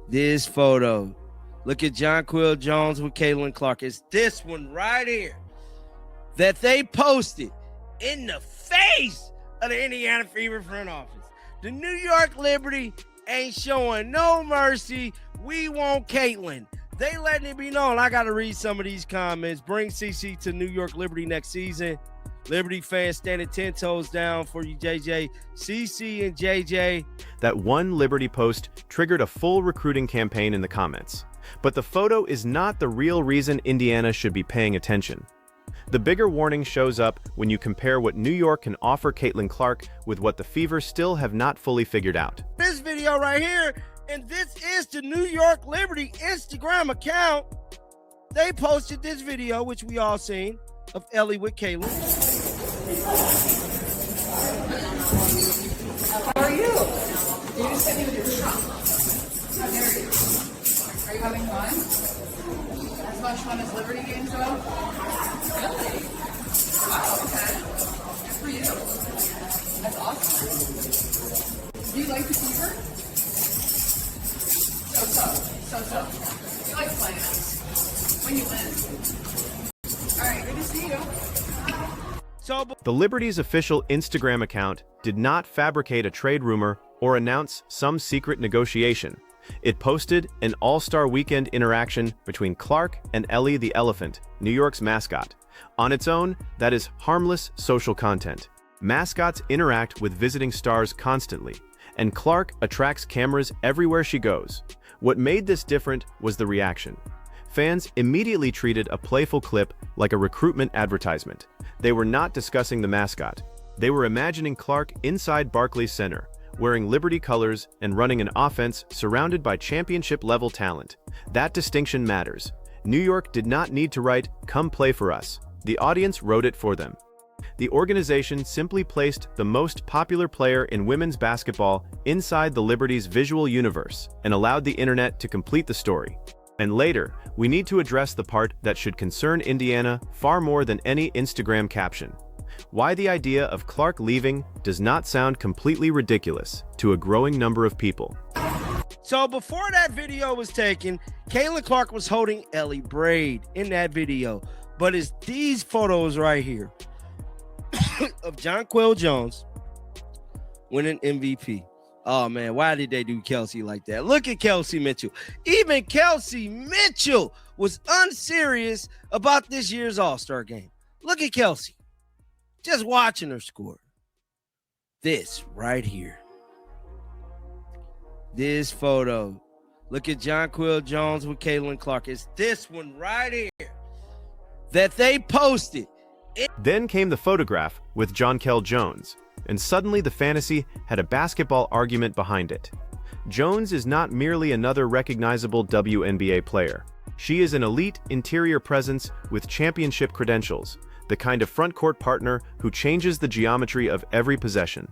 This photo. Look at Jonquel Jones with Caitlin Clark. It's this one right here that they posted in the face of the Indiana Fever front office. The New York Liberty ain't showing no mercy. We want Caitlin. They letting it be known. I got to read some of these comments. Bring CC to New York Liberty next season. Liberty fans standing 10 toes down for you, JJ. CC and JJ. That one Liberty post triggered a full recruiting campaign in the comments. But the photo is not the real reason Indiana should be paying attention. The bigger warning shows up when you compare what New York can offer Caitlin Clark with what the Fever still have not fully figured out. This video right here, and this is the New York Liberty Instagram account. They posted this video, which we all seen, of Ellie with Caitlin. How are you? You just sent me with your truck. How dare you? Are you having fun? As much fun as Liberty games go? Really? Wow, okay. Good for you. That's awesome. Do you like the Fever? So. You like playing us. When you win. All right, good to see you. The Liberty's official Instagram account did not fabricate a trade rumor or announce some secret negotiation. It posted an all-star weekend interaction between Clark and Ellie the Elephant, New York's mascot. On its own, that is harmless social content. Mascots interact with visiting stars constantly, and Clark attracts cameras everywhere she goes. What made this different was the reaction. Fans immediately treated a playful clip like a recruitment advertisement. They were not discussing the mascot. They were imagining Clark inside Barclays Center, wearing Liberty colors and running an offense surrounded by championship-level talent. That distinction matters. New York did not need to write, "Come play for us." The audience wrote it for them. The organization simply placed the most popular player in women's basketball inside the Liberty's visual universe and allowed the internet to complete the story. And later, we need to address the part that should concern Indiana far more than any Instagram caption. Why the idea of Clark leaving does not sound completely ridiculous to a growing number of people. So before that video was taken, Caitlin Clark was holding Ellie Braid in that video. But it's these photos right here of Jonquel Jones winning MVP. Oh, man, why did they do Kelsey like that? Look at Kelsey Mitchell. Even Kelsey Mitchell was unserious about this year's All-Star game. Look at Kelsey. Just watching her score. This right here. This photo. Look at Jonquel Jones with Caitlin Clark. It's this one right here that they posted. Then came the photograph with Jonquel Jones, and suddenly the fantasy had a basketball argument behind it. Jones is not merely another recognizable WNBA player. She is an elite interior presence with championship credentials, the kind of front-court partner who changes the geometry of every possession.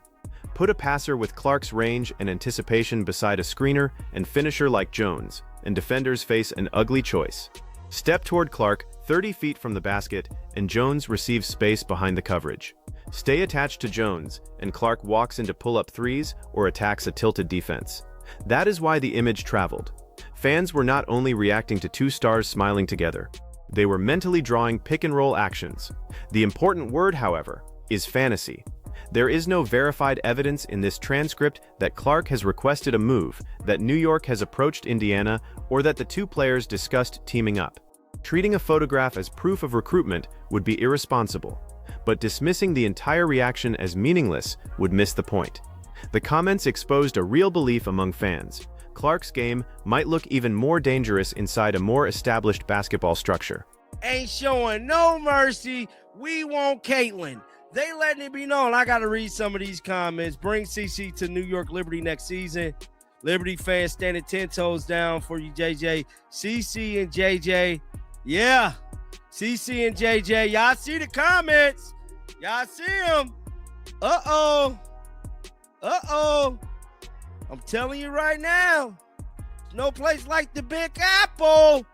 Put a passer with Clark's range and anticipation beside a screener and finisher like Jones, and defenders face an ugly choice. Step toward Clark 30 feet from the basket, and Jones receives space behind the coverage. Stay attached to Jones, and Clark walks into pull-up threes or attacks a tilted defense. That is why the image traveled. Fans were not only reacting to two stars smiling together, they were mentally drawing pick-and-roll actions. The important word, however, is fantasy. There is no verified evidence in this transcript that Clark has requested a move, that New York has approached Indiana, or that the two players discussed teaming up. Treating a photograph as proof of recruitment would be irresponsible, but dismissing the entire reaction as meaningless would miss the point. The comments exposed a real belief among fans. Clark's game might look even more dangerous inside a more established basketball structure. Ain't showing no mercy. We want Caitlin. They letting it be known. I got to read some of these comments. Bring CC to New York Liberty next season. Liberty fans standing 10 toes down for you, JJ. CC and JJ. Yeah, CC and JJ. Y'all see the comments. Y'all see them. Uh-oh. I'm telling you right now, no place like the Big Apple.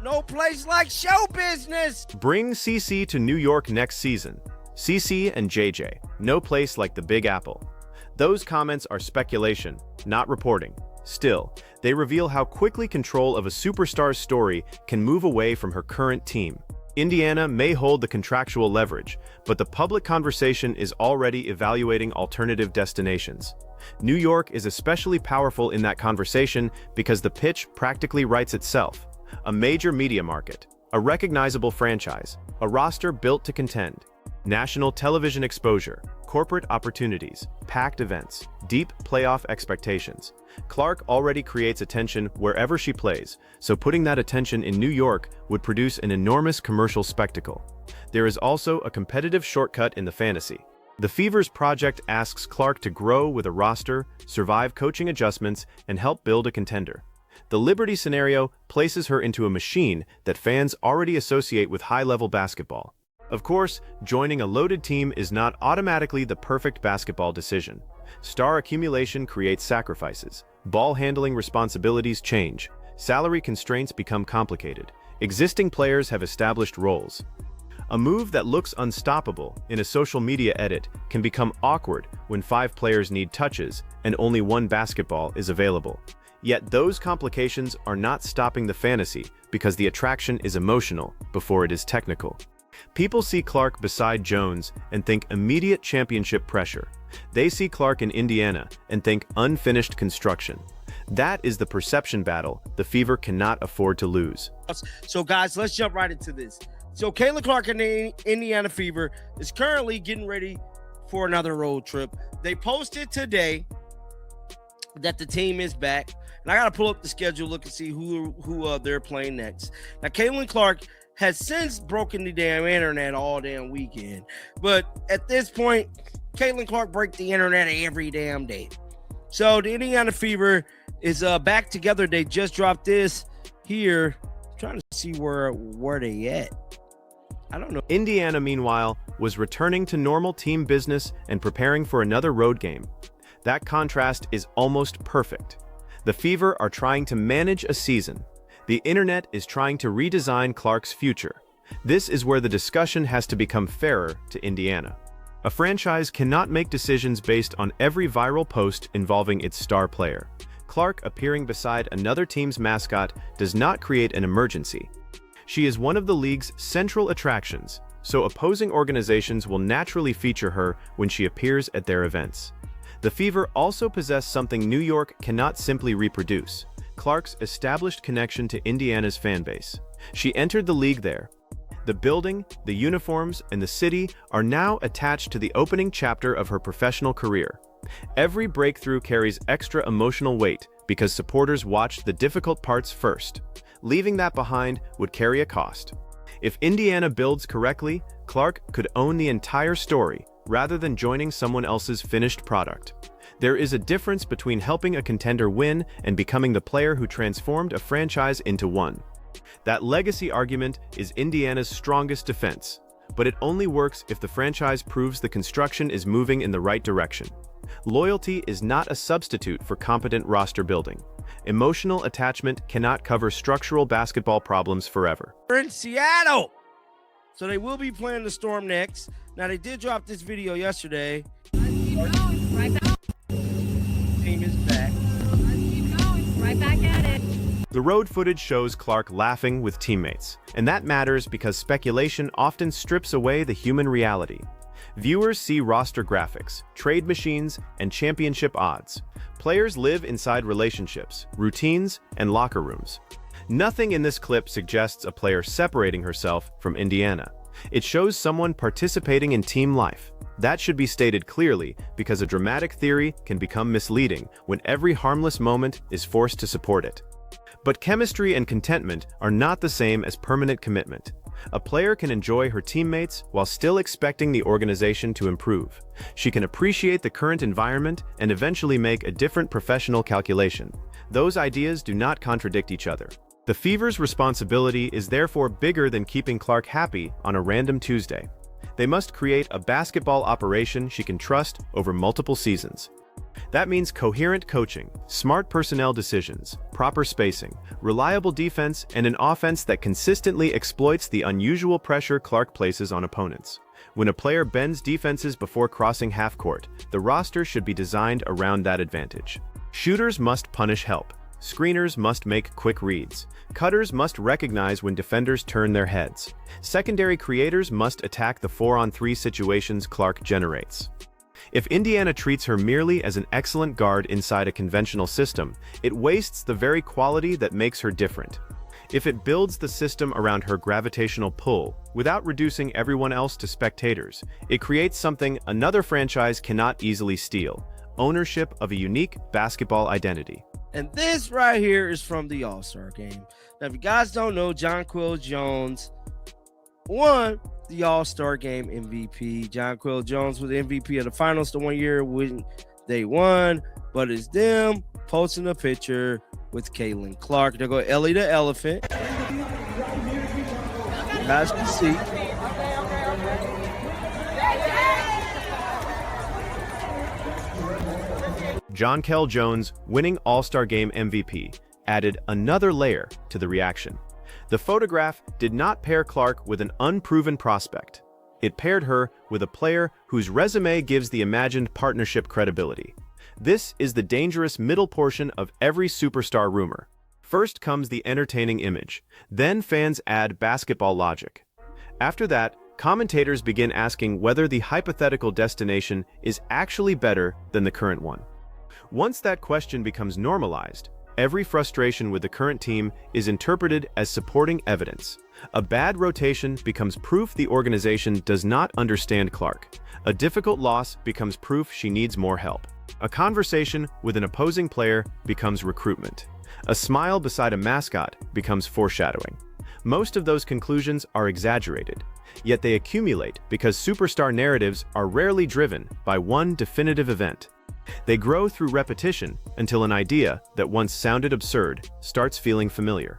No place like show business. Bring CC to New York next season. CC and JJ, no place like the Big Apple. Those comments are speculation, not reporting. Still, They reveal how quickly control of a superstar's story can move away from her current team. Indiana may hold the contractual leverage, but the public conversation is already evaluating alternative destinations. New York is especially powerful in that conversation because the pitch practically writes itself. A major media market, a recognizable franchise, a roster built to contend, national television exposure, corporate opportunities, packed events, deep playoff expectations. Clark already creates attention wherever she plays, so putting that attention in New York would produce an enormous commercial spectacle. There is also a competitive shortcut in the fantasy. The Fever's project asks Clark to grow with a roster, survive coaching adjustments, and help build a contender. The Liberty scenario places her into a machine that fans already associate with high-level basketball. Of course, joining a loaded team is not automatically the perfect basketball decision. Star accumulation creates sacrifices. Ball handling responsibilities change. Salary constraints become complicated. Existing players have established roles. A move that looks unstoppable in a social media edit can become awkward when 5 players need touches and only 1 basketball is available. Yet those complications are not stopping the fantasy because the attraction is emotional before it is technical. People see Clark beside Jones and think immediate championship pressure. They see Clark in Indiana and think unfinished construction. That is the perception battle the Fever cannot afford to lose. So guys, let's jump right into this. So Caitlin Clark and the Indiana Fever is currently getting ready for another road trip. They posted today that the team is back. And I got to pull up the schedule, look and see who they're playing next. Now, Caitlin Clark has since broken the damn internet all damn weekend. But at this point, Caitlin Clark breaks the internet every damn day. So the Indiana Fever is back together. They just dropped this here. I'm trying to see where they at. I don't know. Indiana, meanwhile, was returning to normal team business and preparing for another road game. That contrast is almost perfect. The Fever are trying to manage a season. The internet is trying to redesign Clark's future. This is where the discussion has to become fairer to Indiana. A franchise cannot make decisions based on every viral post involving its star player. Clark appearing beside another team's mascot does not create an emergency. She is one of the league's central attractions, so opposing organizations will naturally feature her when she appears at their events. The Fever also possess something New York cannot simply reproduce: Clark's established connection to Indiana's fan base. She entered the league there. The building, the uniforms, and the city are now attached to the opening chapter of her professional career. Every breakthrough carries extra emotional weight because supporters watched the difficult parts first. Leaving that behind would carry a cost. If Indiana builds correctly, Clark could own the entire story rather than joining someone else's finished product. There is a difference between helping a contender win and becoming the player who transformed a franchise into one. That legacy argument is Indiana's strongest defense, but it only works if the franchise proves the construction is moving in the right direction. Loyalty is not a substitute for competent roster building. Emotional attachment cannot cover structural basketball problems forever. We're in Seattle, so they will be playing the Storm next. Now, they did drop this video yesterday. Right back. Team is back. Keep going. Right back at it. The road footage shows Clark laughing with teammates, and that matters because speculation often strips away the human reality. Viewers see roster graphics, trade machines, and championship odds. Players live inside relationships, routines, and locker rooms. Nothing in this clip suggests a player separating herself from Indiana. It shows someone participating in team life. That should be stated clearly because a dramatic theory can become misleading when every harmless moment is forced to support it. But chemistry and contentment are not the same as permanent commitment. A player can enjoy her teammates while still expecting the organization to improve. She can appreciate the current environment and eventually make a different professional calculation. Those ideas do not contradict each other. The Fever's responsibility is therefore bigger than keeping Clark happy on a random Tuesday. They must create a basketball operation she can trust over multiple seasons. That means coherent coaching, smart personnel decisions, proper spacing, reliable defense, and an offense that consistently exploits the unusual pressure Clark places on opponents. When a player bends defenses before crossing half court, the roster should be designed around that advantage. Shooters must punish help. screeners must make quick reads. Cutters must recognize when defenders turn their heads. Secondary creators must attack the 4-on-3 situations Clark generates. If Indiana treats her merely as an excellent guard inside a conventional system, it wastes the very quality that makes her different. If it builds the system around her gravitational pull, without reducing everyone else to spectators, it creates something another franchise cannot easily steal: ownership of a unique basketball identity. And this right here is from the All-Star game. Now, if you guys don't know, Jonquel Jones won the All-Star game MVP. Jonquel Jones was the MVP of the finals the 1 year when they won, but it's them posting a picture with Caitlin Clark. There go Ellie the Elephant. You guys can see. Jonquel Jones winning All-Star Game MVP added another layer to the reaction. The photograph did not pair Clark with an unproven prospect. It paired her with a player whose resume gives the imagined partnership credibility. This is the dangerous middle portion of every superstar rumor. First comes the entertaining image, then fans add basketball logic. After that, commentators begin asking whether the hypothetical destination is actually better than the current one. Once that question becomes normalized, every frustration with the current team is interpreted as supporting evidence. A bad rotation becomes proof the organization does not understand Clark. A difficult loss becomes proof she needs more help. A conversation with an opposing player becomes recruitment. A smile beside a mascot becomes foreshadowing. Most of those conclusions are exaggerated, yet they accumulate because superstar narratives are rarely driven by one definitive event. They grow through repetition until an idea that once sounded absurd starts feeling familiar.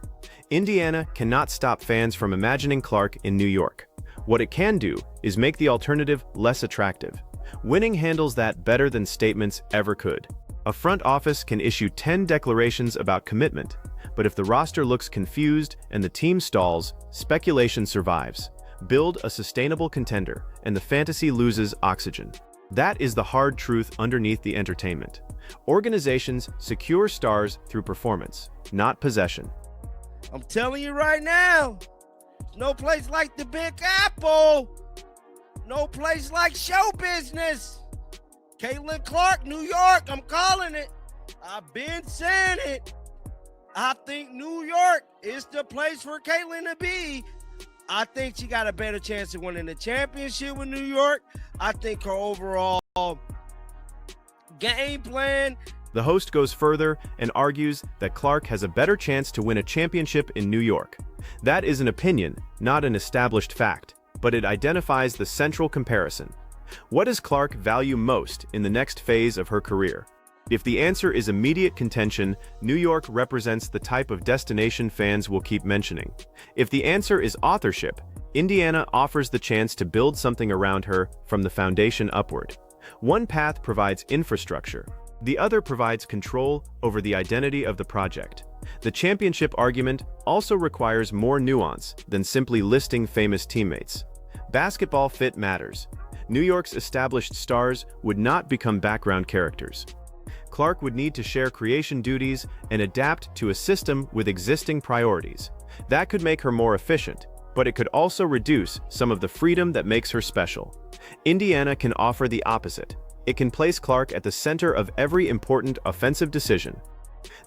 Indiana cannot stop fans from imagining Clark in New York. What it can do is make the alternative less attractive. Winning handles that better than statements ever could. A front office can issue 10 declarations about commitment, but if the roster looks confused and the team stalls, speculation survives. Build a sustainable contender, and the fantasy loses oxygen. That is the hard truth underneath the entertainment. Organizations secure stars through performance, not possession. I'm telling you right now, no place like the Big Apple. No place like show business. Caitlin Clark, New York, I'm calling it. I've been saying it. I think New York is the place for Caitlin to be. I think she got a better chance of winning the championship with New York. I think her overall game plan. The host goes further and argues that Clark has a better chance to win a championship in New York. That is an opinion, not an established fact, but it identifies the central comparison. What does Clark value most in the next phase of her career? If the answer is immediate contention, New York represents the type of destination fans will keep mentioning. If the answer is authorship, Indiana offers the chance to build something around her from the foundation upward. One path provides infrastructure. The other provides control over the identity of the project. The championship argument also requires more nuance than simply listing famous teammates. Basketball fit matters. New York's established stars would not become background characters. Clark would need to share creation duties and adapt to a system with existing priorities. That could make her more efficient, but it could also reduce some of the freedom that makes her special. Indiana can offer the opposite. It can place Clark at the center of every important offensive decision.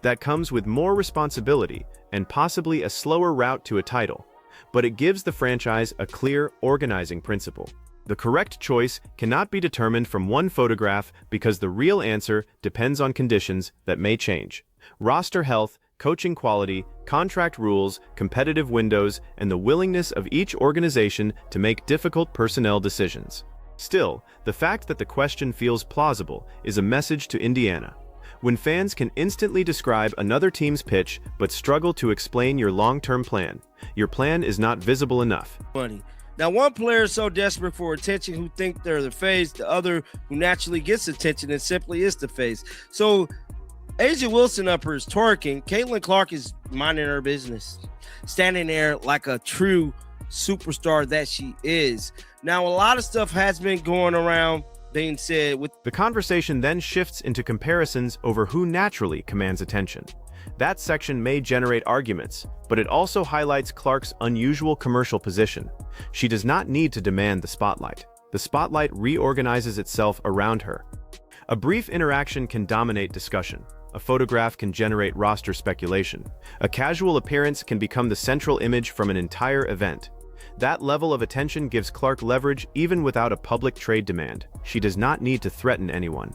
That comes with more responsibility and possibly a slower route to a title, but it gives the franchise a clear organizing principle. The correct choice cannot be determined from one photograph because the real answer depends on conditions that may change. Roster health, coaching quality, contract rules, competitive windows, and the willingness of each organization to make difficult personnel decisions. Still, the fact that the question feels plausible is a message to Indiana. When fans can instantly describe another team's pitch but struggle to explain your long-term plan, your plan is not visible enough. Money. Now, one player is so desperate for attention who think they're the face, the other who naturally gets attention and simply is the face. So, Asia Wilson up here is twerking. Caitlin Clark is minding her business, standing there like a true superstar that she is. Now, a lot of stuff has been going around being said with the conversation then shifts into comparisons over who naturally commands attention. That section may generate arguments, but it also highlights Clark's unusual commercial position. She does not need to demand the spotlight. The spotlight reorganizes itself around her. A brief interaction can dominate discussion. A photograph can generate roster speculation. A casual appearance can become the central image from an entire event. That level of attention gives Clark leverage even without a public trade demand. She does not need to threaten anyone.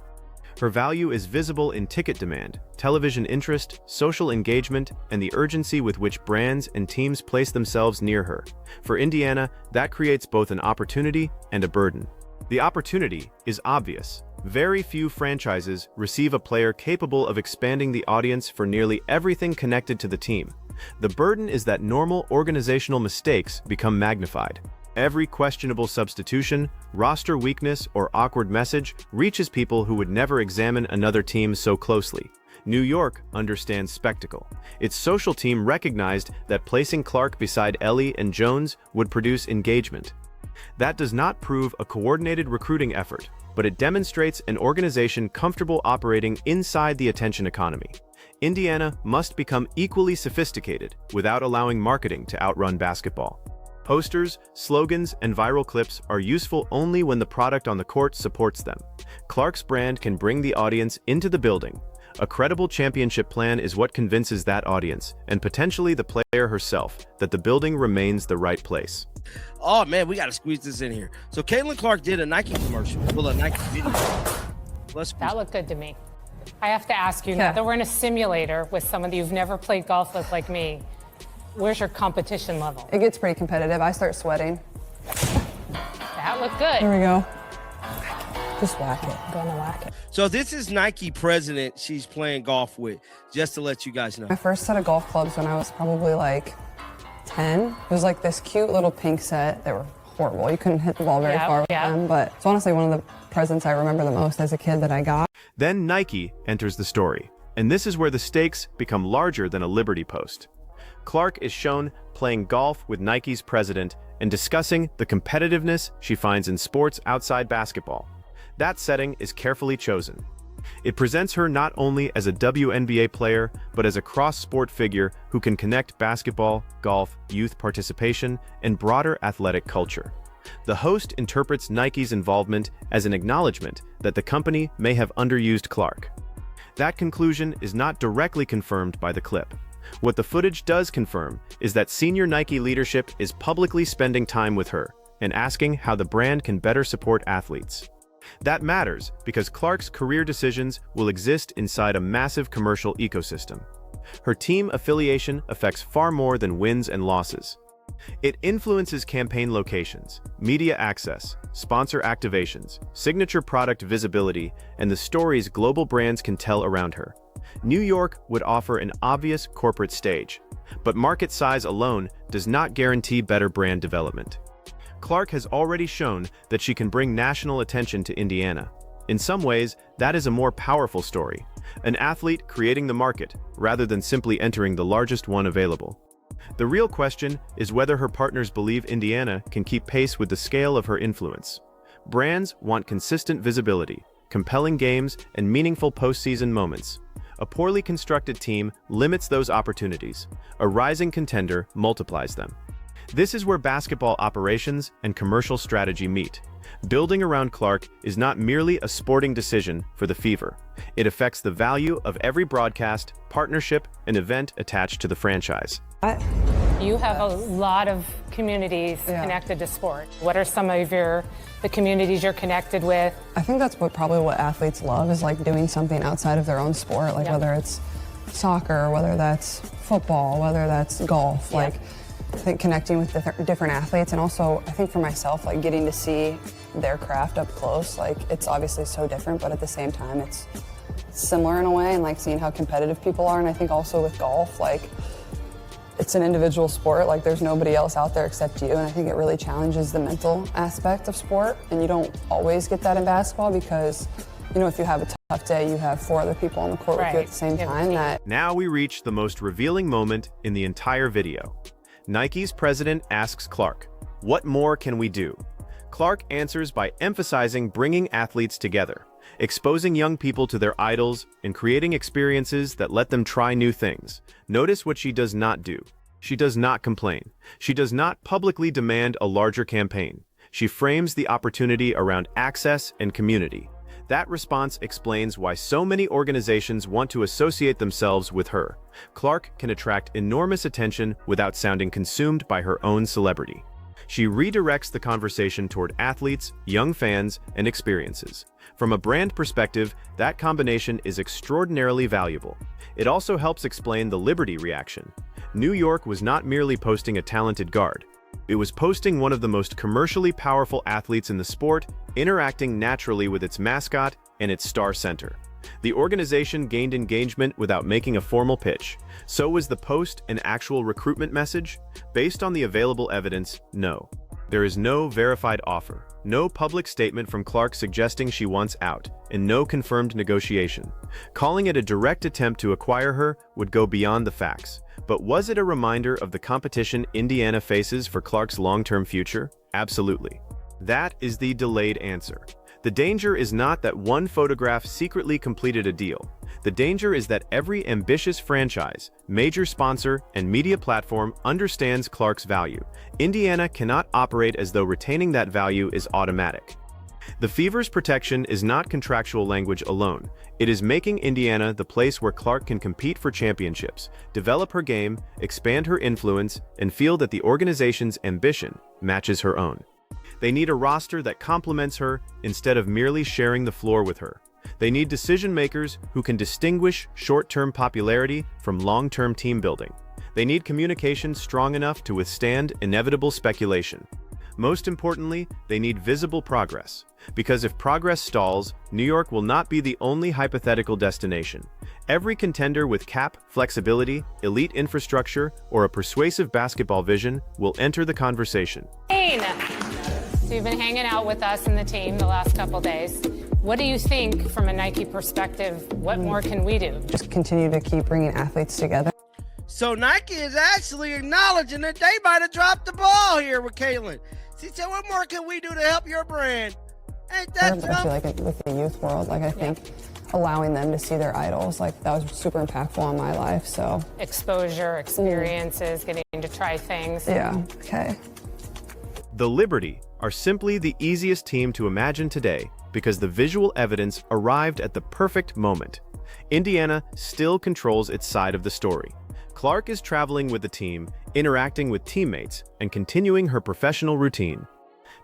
Her value is visible in ticket demand, television interest, social engagement, and the urgency with which brands and teams place themselves near her. For Indiana, that creates both an opportunity and a burden. The opportunity is obvious. Very few franchises receive a player capable of expanding the audience for nearly everything connected to the team. The burden is that normal organizational mistakes become magnified. Every questionable substitution, roster weakness, or awkward message reaches people who would never examine another team so closely. New York understands spectacle. Its social team recognized that placing Clark beside Ellie and Jones would produce engagement. That does not prove a coordinated recruiting effort, but it demonstrates an organization comfortable operating inside the attention economy. Indiana must become equally sophisticated without allowing marketing to outrun basketball. Posters, slogans, and viral clips are useful only when the product on the court supports them. Clark's brand can bring the audience into the building. A credible championship plan is what convinces that audience, and potentially the player herself, that the building remains the right place. Oh man, we got to squeeze this in here. So Caitlin Clark did a Nike commercial, well, a Nike video. That looked good to me. I have to ask you, now that we're in a simulator with someone that you've never played golf with like me, where's your competition level? It gets pretty competitive. I start sweating. That looked good. Here we go. Just whack it. I'm gonna whack it. So this is Nike president she's playing golf with, just to let you guys know. My first set of golf clubs when I was probably like 10. It was like this cute little pink set. They were horrible. You couldn't hit the ball very far with them, but it's honestly one of the presents I remember the most as a kid that I got. Then Nike enters the story, and this is where the stakes become larger than a Liberty post. Clark is shown playing golf with Nike's president and discussing the competitiveness she finds in sports outside basketball. That setting is carefully chosen. It presents her not only as a WNBA player, but as a cross-sport figure who can connect basketball, golf, youth participation, and broader athletic culture. The host interprets Nike's involvement as an acknowledgement that the company may have underused Clark. That conclusion is not directly confirmed by the clip. What the footage does confirm is that senior Nike leadership is publicly spending time with her and asking how the brand can better support athletes. That matters because Clark's career decisions will exist inside a massive commercial ecosystem. Her team affiliation affects far more than wins and losses. It influences campaign locations, media access, sponsor activations, signature product visibility, and the stories global brands can tell around her. New York would offer an obvious corporate stage, but market size alone does not guarantee better brand development. Clark has already shown that she can bring national attention to Indiana. In some ways, that is a more powerful story, an athlete creating the market rather than simply entering the largest one available. The real question is whether her partners believe Indiana can keep pace with the scale of her influence. Brands want consistent visibility, compelling games, and meaningful postseason moments. A poorly constructed team limits those opportunities. A rising contender multiplies them. This is where basketball operations and commercial strategy meet. Building around Clark is not merely a sporting decision for the Fever. It affects the value of every broadcast, partnership, and event attached to the franchise. You have a lot of communities connected to sport. What are some of the communities you're connected with? I think that's probably what athletes love, is like doing something outside of their own sport, like whether it's soccer, whether that's football, whether that's golf. Like, I think connecting with different athletes, and also I think for myself, like getting to see their craft up close. Like, it's obviously so different, but at the same time it's similar in a way, and like seeing how competitive people are. And I think also with golf, like, it's an individual sport. Like, there's nobody else out there except you, and I think it really challenges the mental aspect of sport, and you don't always get that in basketball because, you know, if you have a tough day, you have 4 other people on the court with you at the same time. Now we reach the most revealing moment in the entire video. Nike's president asks Clark, "What more can we do?" Clark answers by emphasizing bringing athletes together. exposing young people to their idols and creating experiences that let them try new things. Notice what she does not do. She does not complain. She does not publicly demand a larger campaign. She frames the opportunity around access and community. That response explains why so many organizations want to associate themselves with her. Clark can attract enormous attention without sounding consumed by her own celebrity. She redirects the conversation toward athletes, young fans, and experiences. From a brand perspective, that combination is extraordinarily valuable. It also helps explain the Liberty reaction. New York was not merely posting a talented guard. It was posting one of the most commercially powerful athletes in the sport, interacting naturally with its mascot and its star center. The organization gained engagement without making a formal pitch. So was the post an actual recruitment message? Based on the available evidence, no. There is no verified offer, no public statement from Clark suggesting she wants out, and no confirmed negotiation. Calling it a direct attempt to acquire her would go beyond the facts. But was it a reminder of the competition Indiana faces for Clark's long-term future? Absolutely. That is the delayed answer. The danger is not that one photograph secretly completed a deal. The danger is that every ambitious franchise, major sponsor, and media platform understands Clark's value. Indiana cannot operate as though retaining that value is automatic. The Fever's protection is not contractual language alone. It is making Indiana the place where Clark can compete for championships, develop her game, expand her influence, and feel that the organization's ambition matches her own. They need a roster that complements her instead of merely sharing the floor with her. They need decision-makers who can distinguish short-term popularity from long-term team building. They need communication strong enough to withstand inevitable speculation. Most importantly, they need visible progress. Because if progress stalls, New York will not be the only hypothetical destination. Every contender with cap, flexibility, elite infrastructure, or a persuasive basketball vision will enter the conversation. So you've been hanging out with us and the team the last couple days. What do you think from a Nike perspective? What more can we do? Just continue to keep bringing athletes together. So Nike is actually acknowledging that they might have dropped the ball here with Caitlin. She said, what more can we do to help your brand? Ain't that Especially like with the youth world, like I think allowing them to see their idols, like that was super impactful on my life, so. Exposure, experiences, getting to try things. Yeah, okay. The Liberty are simply the easiest team to imagine today because the visual evidence arrived at the perfect moment. Indiana still controls its side of the story. Clark is traveling with the team, interacting with teammates, and continuing her professional routine.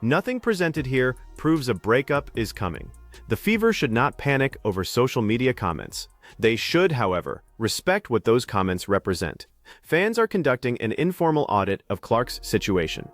Nothing presented here proves a breakup is coming. The Fever should not panic over social media comments. They should, however, respect what those comments represent. Fans are conducting an informal audit of Clark's situation.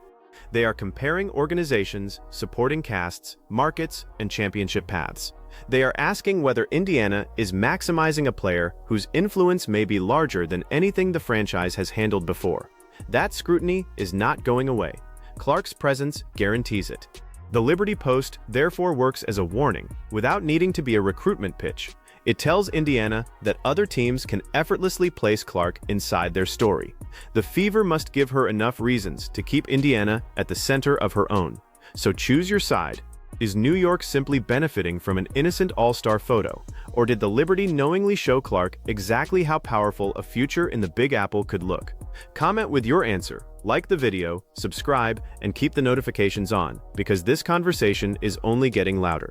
They are comparing organizations, supporting casts, markets, and championship paths. They are asking whether Indiana is maximizing a player whose influence may be larger than anything the franchise has handled before. That scrutiny is not going away. Clark's presence guarantees it. The Liberty Post therefore works as a warning, without needing to be a recruitment pitch. It tells Indiana that other teams can effortlessly place Clark inside their story. The Fever must give her enough reasons to keep Indiana at the center of her own. So choose your side. Is New York simply benefiting from an innocent all-star photo? Or did the Liberty knowingly show Clark exactly how powerful a future in the Big Apple could look? Comment with your answer, like the video, subscribe, and keep the notifications on, because this conversation is only getting louder.